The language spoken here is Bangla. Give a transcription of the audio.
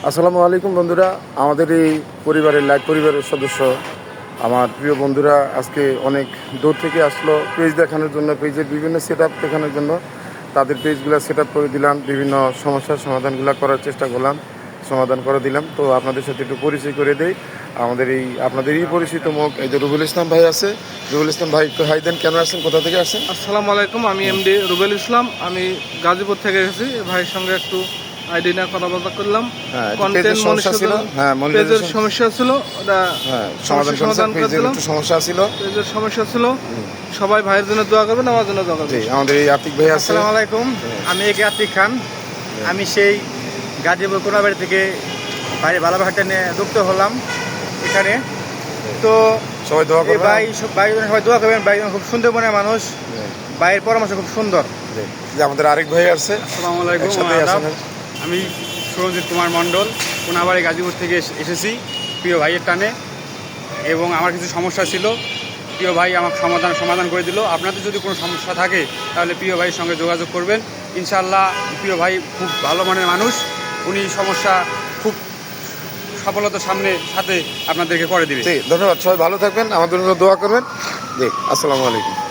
আসসালামু আলাইকুম বন্ধুরা, আমাদের এই পরিবারের লাইভ পরিবারের সদস্য আমার প্রিয় বন্ধুরা আজকে অনেক দূর থেকে আসলো পেজ দেখানোর জন্য, পেজের বিভিন্ন সেট আপ দেখানোর জন্য। তাদের পেজগুলো সেট আপ করে দিলাম, বিভিন্ন সমস্যার সমাধানগুলো করার চেষ্টা করলাম, সমাধান করে দিলাম। তো আপনাদের সাথে একটু পরিচয় করে দেই। আপনাদেরই পরিচিত মুখ এই যে রুবেল ইসলাম ভাই আছে। রুবেল ইসলাম ভাই একটু হাই দেন, কেন আসছেন, কোথা থেকে আসছেন? আসসালামু আলাইকুম, আমি এমডি রুবেল ইসলাম। আমি গাজীপুর থেকে এসেছি। ভাইয়ের সঙ্গে একটু আইডি নিয়ে কথাবার্তা করলাম। পেজের সমস্যা ছিল, পেজের সমস্যা ছিল, ওটা সমাধান করে দিলাম। একটু সমস্যা ছিল, পেজের সমস্যা ছিল। সবাই ভাইয়ের জন্য দোয়া করবেন, আমার জন্য দোয়া করবেন। আমাদের এই আতিক ভাই আছে। আসসালামু আলাইকুম, আমি একে আতিক খান। আমি সেই গাজীপুর কোনাবাড়ি থেকে বাইরে বালাবাহাটে নিয়ে যুক্ত হলাম এখানে। তো সবাই দোয়া করবেন, ভাই সবাই দোয়া করবেন। ভাই খুব সুন্দর মনের মানুষ, ভাইয়ের পরামর্শ খুব সুন্দর। যে আমাদের আরেক ভাই আছে। আসসালামু আলাইকুম, আমি সুরঞ্জিত কুমার মণ্ডল, কোনাবাড়ি গাজীপুর থেকে এসেছি প্রিয় ভাইয়ের টানে। এবং আমার কিছু সমস্যা ছিল, প্রিয় ভাই আমাকে সমাধান করে দিল। আপনাদের যদি কোনো সমস্যা থাকে তাহলে প্রিয় ভাইয়ের সঙ্গে যোগাযোগ করবেন। ইনশাআল্লাহ প্রিয় ভাই খুব ভালো মানের মানুষ, উনি সমস্যা খুব সফলতার সাথে আপনাদেরকে করে দিবে। ধন্যবাদ, সবাই ভালো থাকবেন, আমাদের জন্য দোয়া করবেন। জি, আসসালামু আলাইকুম।